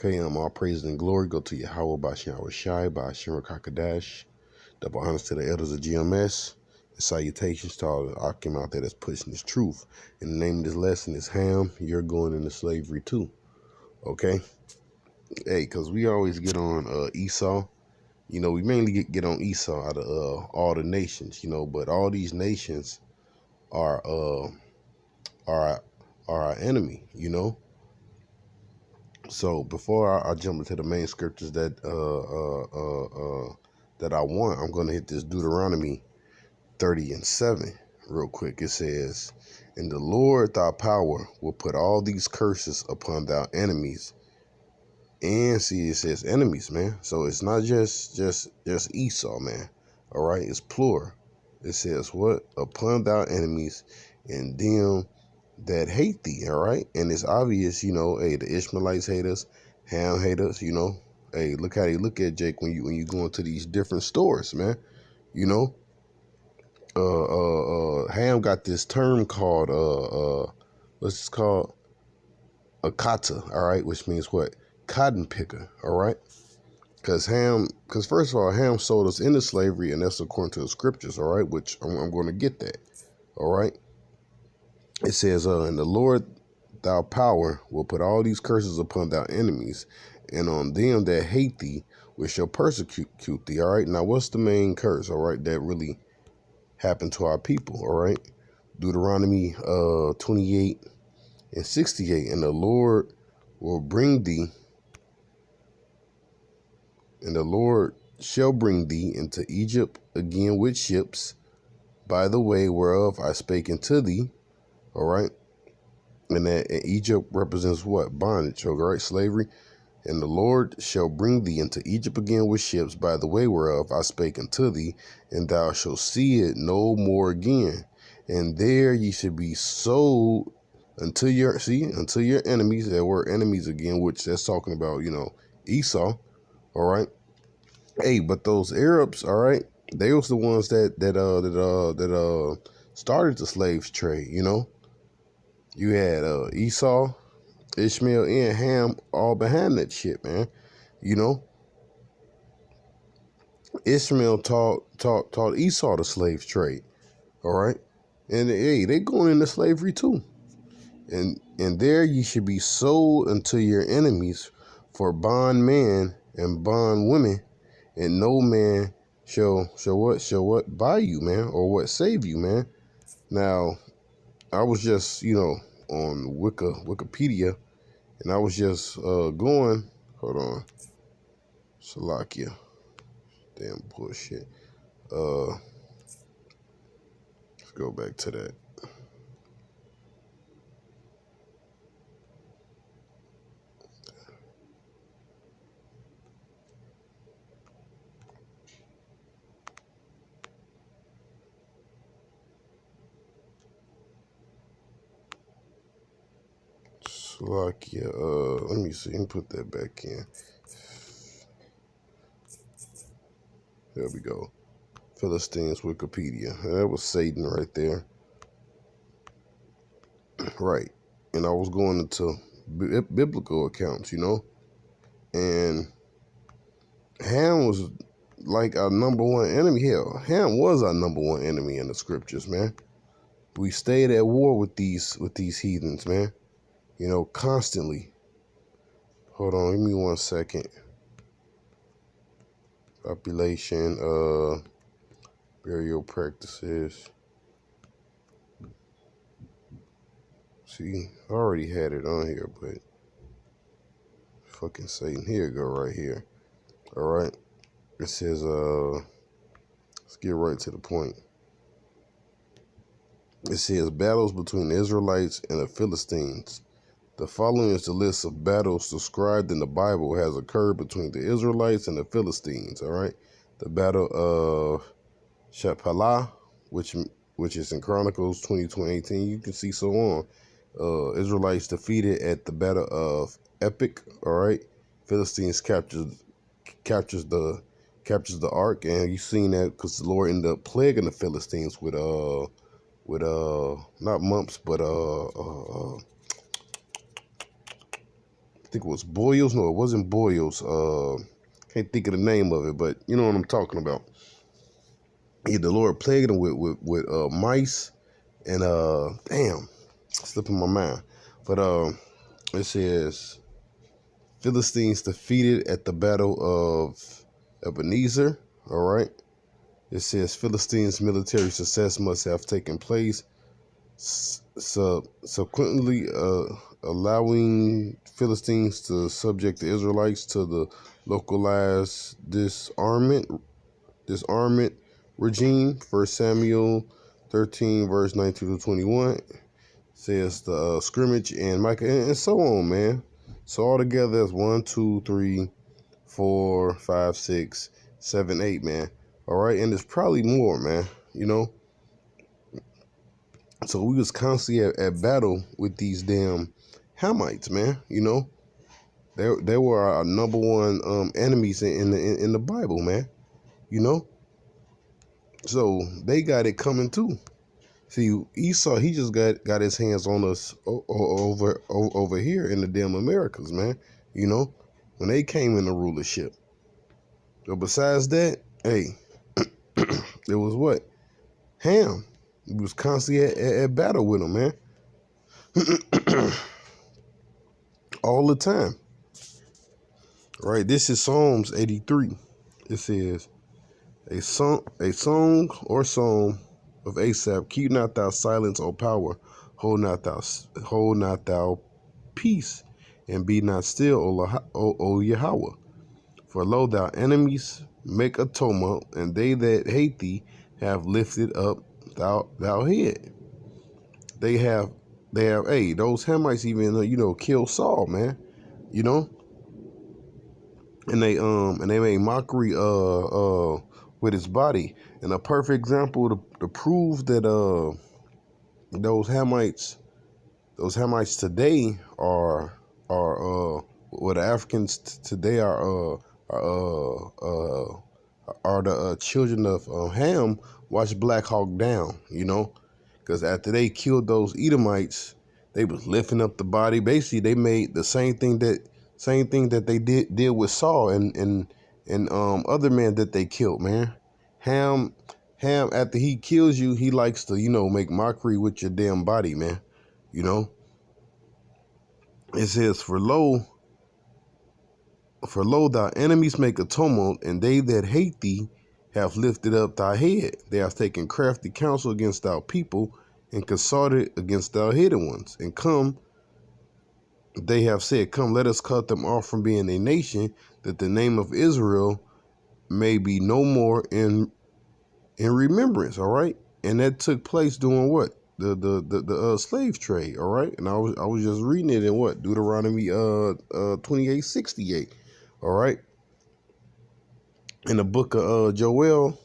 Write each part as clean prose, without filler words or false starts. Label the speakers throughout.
Speaker 1: Okay, all praise and glory go to Yahweh Bashem Shai by Shimmer Kakadash. Double honors to the elders of GMS. And salutations to all the Akim out there that's pushing this truth. And the name of this lesson is Ham, You're Going into Slavery Too. Okay? Hey, because we always get on Esau. You know, we mainly get on Esau out of all the nations, you know, but all these nations are our enemy, you know. So before I jump into the main scriptures that I want, I'm going to hit this Deuteronomy 30:7 real quick. It says, "And the Lord thy power will put all these curses upon thy enemies." And see, it says enemies, man. So it's not just Esau, man. All right, it's plural. It says what? Upon thy enemies and them that hate thee, all right? And it's obvious, you know, hey, the Ishmaelites hate us, Ham hate us, you know. Hey, look how they look at Jake when you go into these different stores, man. You know, Ham got this term called what's it called? A kata, all right, which means what? Cotton picker, all right? Because first of all, Ham sold us into slavery, and that's according to the scriptures, all right, which I'm going to get that, all right? It says, and the Lord thy power will put all these curses upon thy enemies, and on them that hate thee, which shall persecute thee. All right. Now, what's the main curse? All right, that really happened to our people. All right. Deuteronomy 28:68, and the Lord will bring thee, and the Lord shall bring thee into Egypt again with ships, by the way whereof I spake unto thee. All right. And that Egypt represents what? Bondage, all right, slavery. And the Lord shall bring thee into Egypt again with ships, by the way whereof I spake unto thee, and thou shalt see it no more again. And there ye should be sold unto your enemies. That word enemies again, which that's talking about, you know, Esau. All right. Hey, but those Arabs, all right, they was the ones that started the slave trade, you know. You had Esau, Ishmael, and Ham all behind that shit, man. You know, Ishmael taught Esau the slave trade. All right, and hey, they going into slavery too. And there you should be sold unto your enemies for bondman and bondwomen, and no man shall what buy you, man, or what save you, man. Now, I was just, you know, on Wikipedia, and I was just going. Hold on, Salakia. Damn bullshit. Let's go back to that. Slovakia. Let me see. Let me put that back in. There we go. Philistines Wikipedia. That was Satan right there. Right. And I was going into biblical accounts, you know. And Ham was like our number one enemy. Hell, Ham was our number one enemy in the scriptures, man. We stayed at war with these heathens, man. You know, constantly. Hold on, give me 1 second. Population, burial practices. See, I already had it on here, but fucking Satan. Here you go, right here. All right. It says, let's get right to the point. It says battles between the Israelites and the Philistines. The following is the list of battles described in the Bible has occurred between the Israelites and the Philistines. All right. The battle of Shephelah, which is in Chronicles 20:18. You can see so on. Israelites defeated at the battle of Epic. All right. Philistines captures the ark, and you seen that because the Lord ended up plaguing the Philistines with not mumps, but think it was boils. No, it wasn't boils. Can't think of the name of it, but you know what I'm talking about. Yeah, the Lord plagued them with mice and damn, slipping my mind. But it says Philistines defeated at the battle of Ebenezer. All right. It says Philistines' military success must have taken place, subsequently allowing Philistines to subject the Israelites to the localized disarmament regime. 1 Samuel 13, verse 19 to 21 says the scrimmage and Micah and so on, man. So all together that's 1, 2, 3, 4, 5, 6, 7, 8, man. All right, and there's probably more, man. You know, so we was constantly at battle with these damn Hamites, man. You know, they were our number one enemies in the Bible, man. You know, so they got it coming too. See, Esau, he just got his hands on us over here in the damn Americas, man. You know, when they came into rulership. But besides that, hey, it was what? Ham. We was constantly at battle with them, man. All the time. Right, this is Psalms 83. It says, a song or psalm of Asaph, keep not thou silence, O power, hold not thou peace, and be not still, O Yahweh. For lo, thy enemies make a tumult, and they that hate thee have lifted up thou head. They have, hey, those Hamites even, killed Saul, man, you know, and they made mockery with his body. And a perfect example to prove that those Hamites today are what the Africans today are the children of Ham. Watch Black Hawk Down, you know, because after they killed those Edomites, they was lifting up the body. Basically, they made the same thing that they did with Saul and other men that they killed, man. Ham, after he kills you, he likes to, make mockery with your damn body, man. You know, it says, for lo, thy enemies make a tumult, and they that hate thee have lifted up thy head. They have taken crafty counsel against thy people, and consulted against thy hidden ones. And come, they have said, come, let us cut them off from being a nation, that the name of Israel may be no more in remembrance. All right, and that took place during what? The slave trade. All right, and I was just reading it in what? Deuteronomy 28:68. All right, in the book of Joel,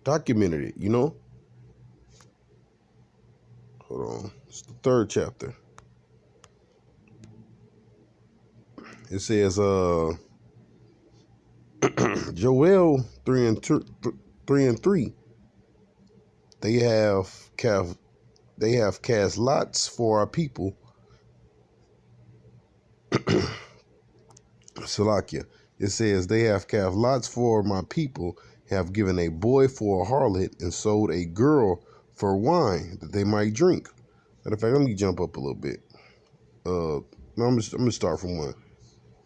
Speaker 1: documented it. Hold on, it's the 3rd chapter. It says Joel 3 and 3. They have cast lots for our people. Salakia. It says, they have cast lots for my people, have given a boy for a harlot, and sold a girl for wine that they might drink. Matter of fact, let me jump up a little bit. I'm gonna start from 1. It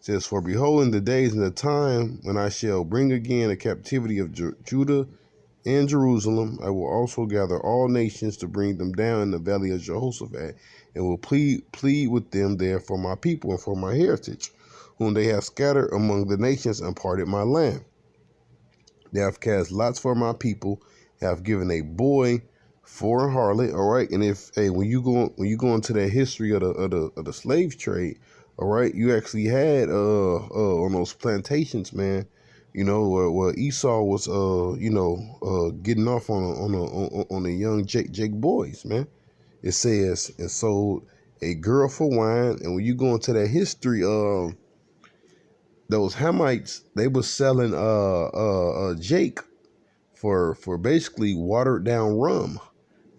Speaker 1: says, for behold, in the days and the time when I shall bring again the captivity of Judah and Jerusalem, I will also gather all nations to bring them down in the valley of Jehoshaphat, and will plead with them there for my people and for my heritage, whom they have scattered among the nations and parted my land. They have cast lots for my people, have given a boy for a harlot. All right, and when you go into that history of the slave trade, all right, you actually had on those plantations, man, where Esau was getting off on the young Jake boys, man. It says, and sold a girl for wine. And when you go into that history, those Hamites, they were selling Jake for basically watered down rum.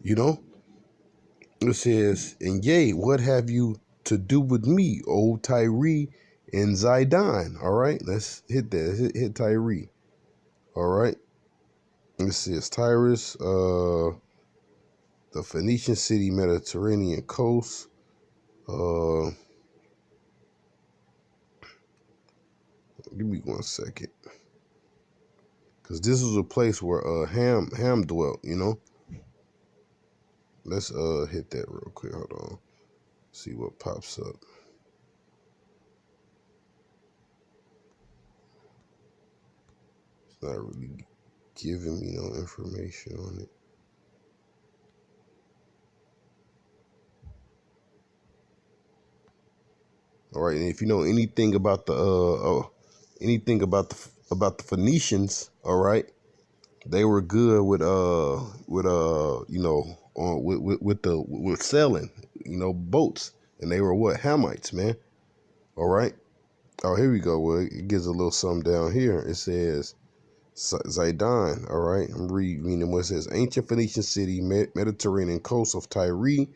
Speaker 1: It says, and yea, what have you to do with me, O Tyre and Zidon? All right, let's hit that. Hit Tyre. All right. This says Tyrus, the Phoenician city, Mediterranean coast. Give me 1 second, cause this is a place where Ham dwelt. You know. Let's hit that real quick. Hold on. See what pops up. It's not really giving me no information on it. All right, and if you know anything about the Phoenicians, all right, they were good with with sailing, boats, and they were what, Hamites, man. All right. Oh, here we go. Well, it gives a little something down here. It says Zidon. All right, I'm reading what it says. Ancient Phoenician city, Mediterranean coast of Tyre.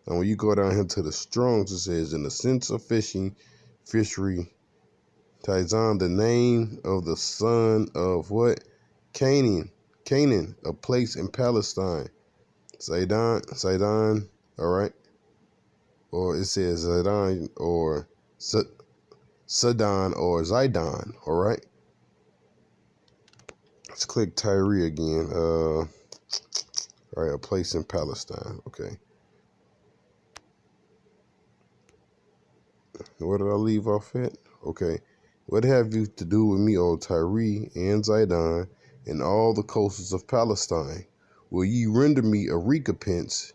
Speaker 1: And when you go down here to the Strongs, it says, in the sense of fishery, Tizon, the name of the son of what? Canaan, a place in Palestine. Zidon, all right? Or it says Zidon or Sidon or Zidon, all right? Let's click Tyre again. All right, a place in Palestine, okay. Where did I leave off at? Okay. What have you to do with me, O Tyre and Zidon, and all the coasts of Palestine? Will ye render me a recompense?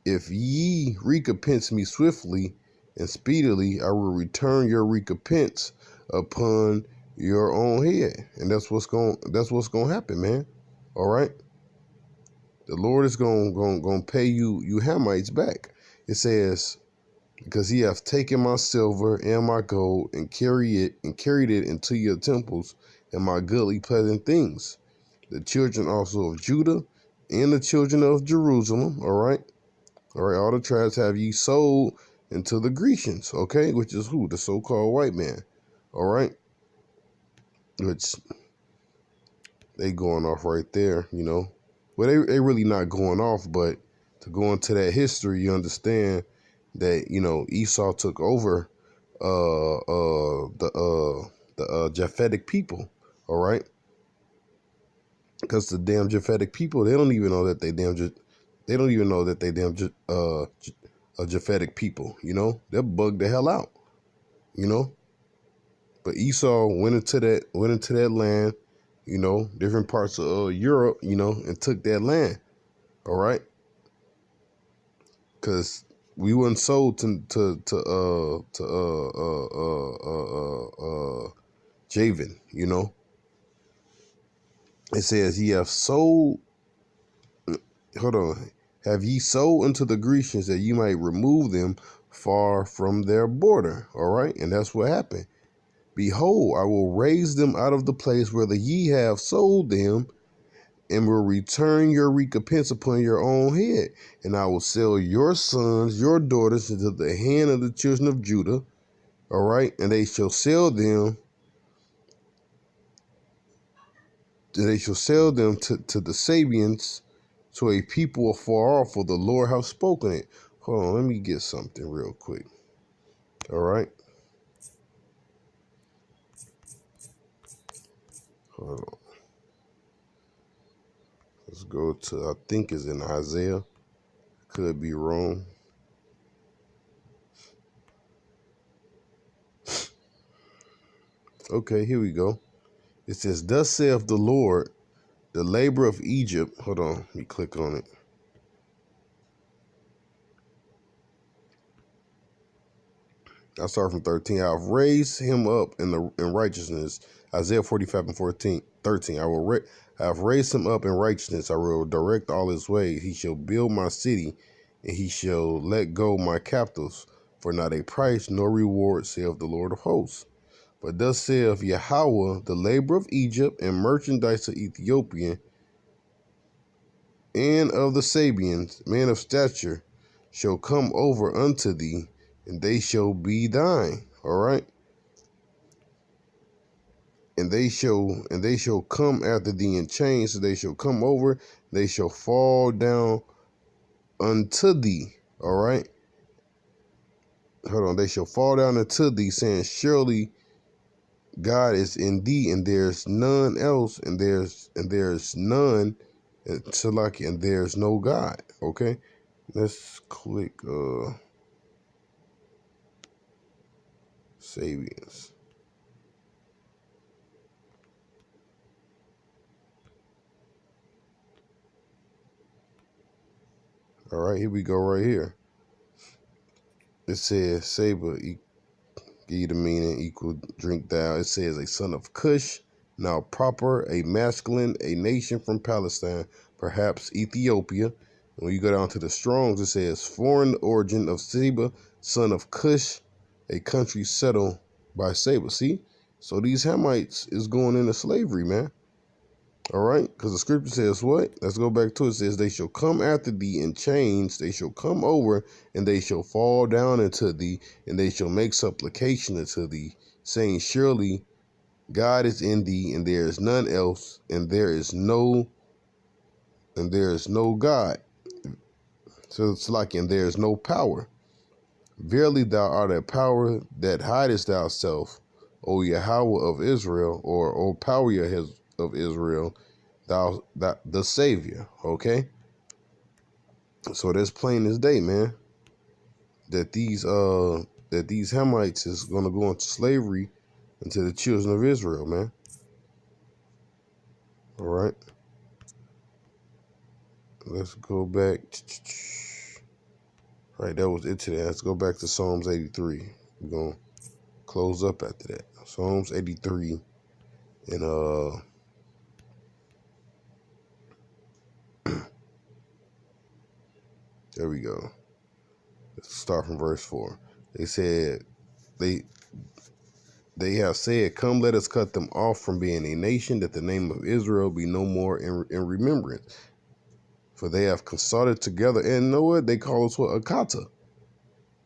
Speaker 1: If ye recompense me swiftly and speedily, I will return your recompense upon your own head. And that's what's going to happen, man. All right? The Lord is going to pay you Hamites back. It says, because he hath taken my silver and my gold and carried it into your temples and my goodly pleasant things. The children also of Judah and the children of Jerusalem, all right, all the tribes have ye sold into the Grecians, okay, which is who? The so-called white man, all right, which they going off right there, Well, they really not going off, but to go into that history, you understand that Esau took over the Japhetic people, all right? Because the damn Japhetic people, they don't even know that they Japhetic people, They're bugged the hell out, But Esau went into that land, different parts of Europe, and took that land, all right? Because we weren't sold to Javan, It says ye have sold. Hold on. Have ye sold unto the Grecians that you might remove them far from their border? All right, and that's what happened. Behold, I will raise them out of the place where ye have sold them, and will return your recompense upon your own head. And I will sell your sons, your daughters into the hand of the children of Judah. All right. And they shall sell them. They shall sell them to the Sabians, to a people afar off, for the Lord hath spoken it. Hold on. Let me get something real quick. All right. Hold on. Let's go to, I think it's in Isaiah. Could be wrong. Okay, here we go. It says, thus saith the Lord, the labor of Egypt. Hold on, let me click on it. I start from 13. I've raised him up in righteousness. Isaiah 45 and 13. I have raised him up in righteousness. I will direct all his ways. He shall build my city, and he shall let go my captives. For not a price nor reward, saith the Lord of hosts. But thus saith Yahweh, the labor of Egypt and merchandise of Ethiopia, and of the Sabians, men of stature, shall come over unto thee, and they shall be thine. All right. And they shall come after thee in chains, so they shall come over, they shall fall down unto thee. All right. Hold on. They shall fall down unto thee, saying, surely God is in thee, and there's none else, and there's none to like, and there's no God. Okay. Let's click Sabians. All right, here we go right here. It says Saber, give you the meaning, equal drink thou. It says a son of Cush, now proper, a masculine, a nation from Palestine, perhaps Ethiopia. When you go down to the Strongs, it says foreign origin of Seba, son of Cush, a country settled by Seba. See? So these Hamites is going into slavery, man. All right, because the scripture says what? Let's go back to it. It says, they shall come after thee in chains, they shall come over, and they shall fall down unto thee, and they shall make supplication unto thee, saying, surely God is in thee, and there is none else, and there is no God. So it's like, and there is no power. Verily thou art a power that hidest thyself, O Yahweh of Israel, or O power of Israel, thou the Savior. Okay, so that's plain as day, man. That these Hamites is gonna go into slavery into the children of Israel, man. All right, let's go back. All right, that was it today. Let's go back to Psalms 83. We're gonna close up after that. Psalms 83, and there we go. Let's start from verse 4. They said, they have said, come, let us cut them off from being a nation, that the name of Israel be no more in remembrance. For they have consulted together, and know what? They call us what? Akata.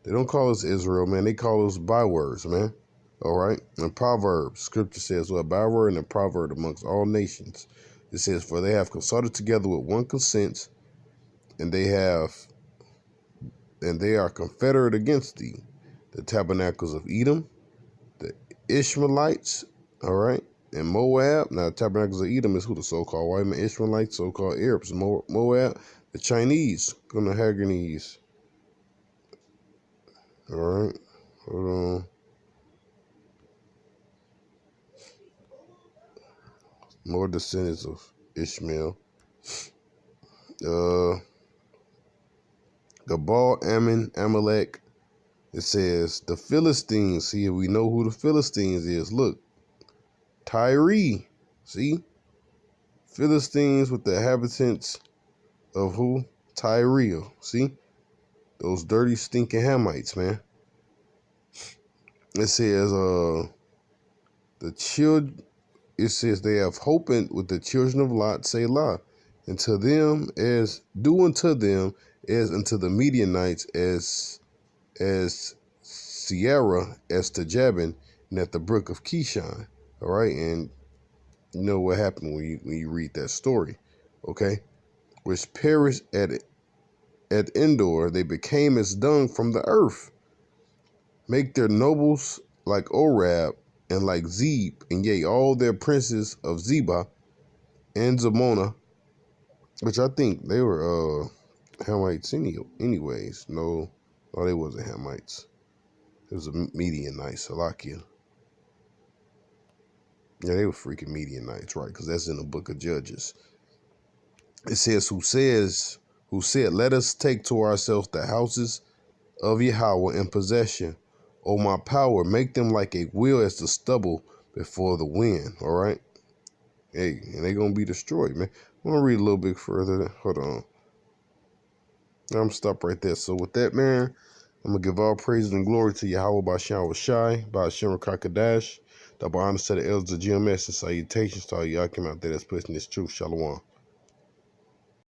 Speaker 1: They don't call us Israel, man. They call us bywords, man. All right? And Proverbs, scripture says, well, byword and a proverb amongst all nations. It says, for they have consulted together with one consent, and they are confederate against thee. The tabernacles of Edom, the Ishmaelites, all right, and Moab. Now, tabernacles of Edom is who? The so-called white men, Ishmaelites, so-called Arabs. Moab, the Chinese, gonna Haganese. All right, hold on. More descendants of Ishmael. Gabal, Ammon, Amalek. It says the Philistines. See, we know who the Philistines is. Look, Tyre. See, Philistines with the inhabitants of who? Tyre. See, those dirty, stinking Hamites, man. It says the children. It says they have hope with the children of Lot, Selah, and to them as do unto them as unto the Midianites as Sierra as to Jabin and at the brook of Kishon. All right, and you know what happened when you read that story, okay? Which perished at Endor, they became as dung from the earth. Make their nobles like Orab and like Zeb, and yea, all their princes of Zebah and Zamona, which I think they were Hamites anyways. No, they wasn't Hamites. It was a Midianites, Salakia. Yeah, they were freaking Midianites, right? Because that's in the book of Judges. It says, who said, let us take to ourselves the houses of Yahweh in possession. O my power, make them like a wheel as the stubble before the wind. All right. Hey, and they're going to be destroyed, man. I'm going to read a little bit further. Hold on. I'm going to stop right there. So with that, man, I'm going to give all praise and glory to Yahweh Bashan Washai, Bashan Rakakadash, the honor to the elders of GMS, and salutations to all y'all came out there that's pushing this truth. Shalom.